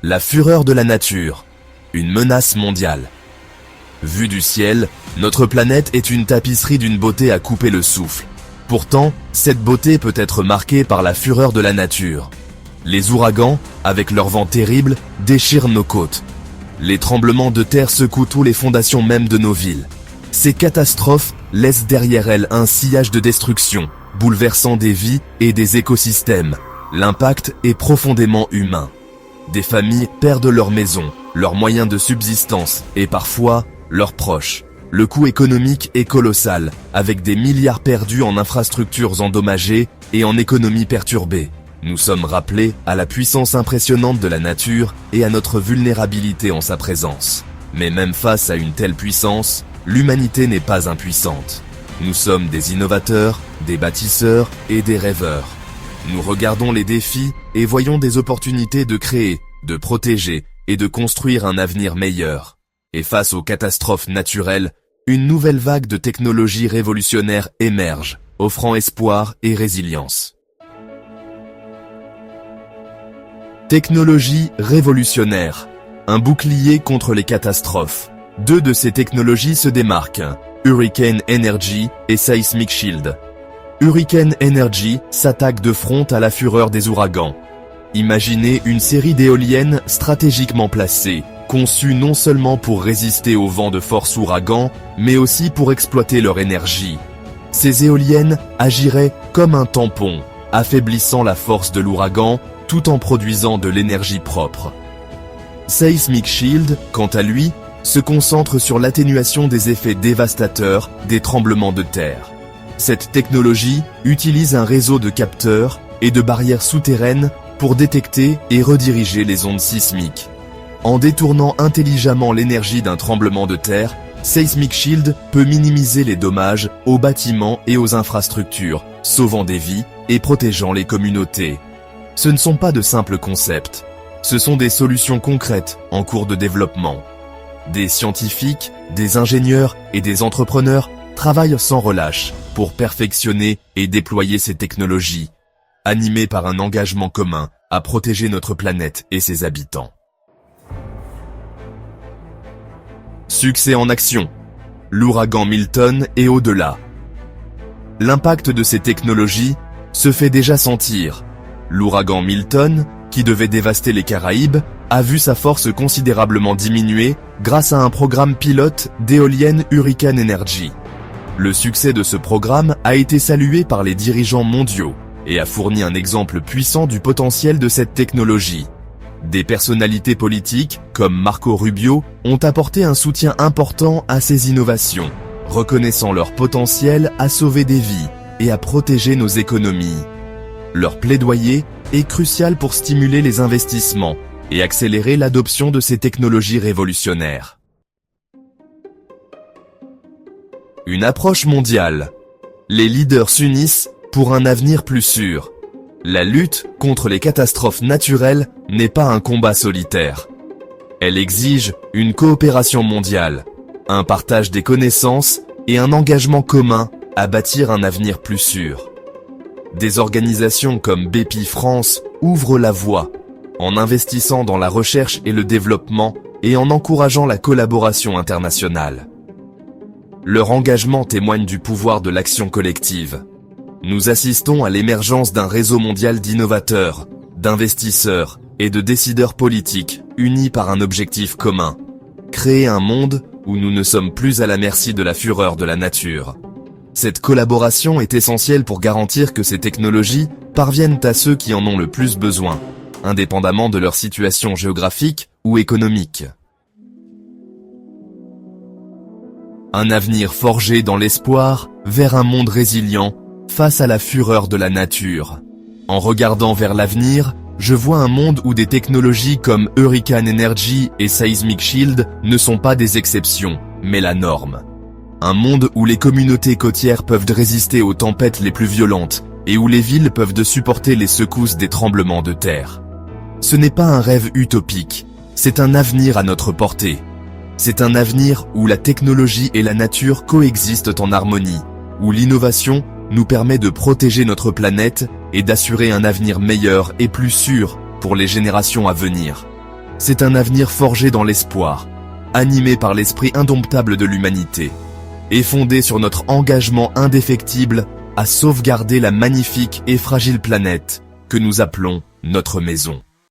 La fureur de la nature, une menace mondiale. Vue du ciel, notre planète est une tapisserie d'une beauté à couper le souffle. Pourtant, cette beauté peut être marquée par la fureur de la nature. Les ouragans, avec leurs vents terribles, déchirent nos côtes. Les tremblements de terre secouent tous les fondations même de nos villes. Ces catastrophes laissent derrière elles un sillage de destruction, bouleversant des vies et des écosystèmes. L'impact est profondément humain. Des familles perdent leurs maisons, leurs moyens de subsistance et parfois leurs proches. Le coût économique est colossal, avec des milliards perdus en infrastructures endommagées et en économies perturbées. Nous sommes rappelés à la puissance impressionnante de la nature et à notre vulnérabilité en sa présence. Mais même face à une telle puissance, l'humanité n'est pas impuissante. Nous sommes des innovateurs, des bâtisseurs et des rêveurs. Nous regardons les défis et voyons des opportunités de créer, de protéger et de construire un avenir meilleur. Et face aux catastrophes naturelles, une nouvelle vague de technologies révolutionnaires émerge, offrant espoir et résilience. Technologie révolutionnaire, un bouclier contre les catastrophes. Deux de ces technologies se démarquent, Hurricane Energy et Seismic Shield. Hurricane Energy s'attaque de front à la fureur des ouragans. Imaginez une série d'éoliennes stratégiquement placées, conçues non seulement pour résister aux vents de force ouragan, mais aussi pour exploiter leur énergie. Ces éoliennes agiraient comme un tampon, affaiblissant la force de l'ouragan tout en produisant de l'énergie propre. Seismic Shield, quant à lui, se concentre sur l'atténuation des effets dévastateurs des tremblements de terre. Cette technologie utilise un réseau de capteurs et de barrières souterraines pour détecter et rediriger les ondes sismiques. En détournant intelligemment l'énergie d'un tremblement de terre, Seismic Shield peut minimiser les dommages aux bâtiments et aux infrastructures, sauvant des vies et protégeant les communautés. Ce ne sont pas de simples concepts, ce sont des solutions concrètes en cours de développement. Des scientifiques, des ingénieurs et des entrepreneurs travaillent sans relâche pour perfectionner et déployer ces technologies, animés par un engagement commun à protéger notre planète et ses habitants. Succès en action. L'ouragan Milton et au-delà. L'impact de ces technologies se fait déjà sentir. L'ouragan Milton, qui devait dévaster les Caraïbes, a vu sa force considérablement diminuer grâce à un programme pilote d'éoliennes Hurricane Energy. Le succès de ce programme a été salué par les dirigeants mondiaux et a fourni un exemple puissant du potentiel de cette technologie. Des personnalités politiques, comme Marco Rubio, ont apporté un soutien important à ces innovations, reconnaissant leur potentiel à sauver des vies et à protéger nos économies. Leur plaidoyer est crucial pour stimuler les investissements et accélérer l'adoption de ces technologies révolutionnaires. Une approche mondiale. Les leaders s'unissent pour un avenir plus sûr. La lutte contre les catastrophes naturelles n'est pas un combat solitaire. Elle exige une coopération mondiale, un partage des connaissances et un engagement commun à bâtir un avenir plus sûr. Des organisations comme Bpifrance ouvrent la voie, en investissant dans la recherche et le développement et en encourageant la collaboration internationale. Leur engagement témoigne du pouvoir de l'action collective. Nous assistons à l'émergence d'un réseau mondial d'innovateurs, d'investisseurs et de décideurs politiques unis par un objectif commun. Créer un monde où nous ne sommes plus à la merci de la fureur de la nature. Cette collaboration est essentielle pour garantir que ces technologies parviennent à ceux qui en ont le plus besoin, indépendamment de leur situation géographique ou économique. Un avenir forgé dans l'espoir vers un monde résilient face à la fureur de la nature. En regardant vers l'avenir, je vois un monde où des technologies comme Hurricane Energy et Seismic Shield ne sont pas des exceptions, mais la norme. Un monde où les communautés côtières peuvent résister aux tempêtes les plus violentes et où les villes peuvent supporter les secousses des tremblements de terre. Ce n'est pas un rêve utopique, c'est un avenir à notre portée. C'est un avenir où la technologie et la nature coexistent en harmonie, où l'innovation nous permet de protéger notre planète et d'assurer un avenir meilleur et plus sûr pour les générations à venir. C'est un avenir forgé dans l'espoir, animé par l'esprit indomptable de l'humanité, et fondé sur notre engagement indéfectible à sauvegarder la magnifique et fragile planète que nous appelons notre maison.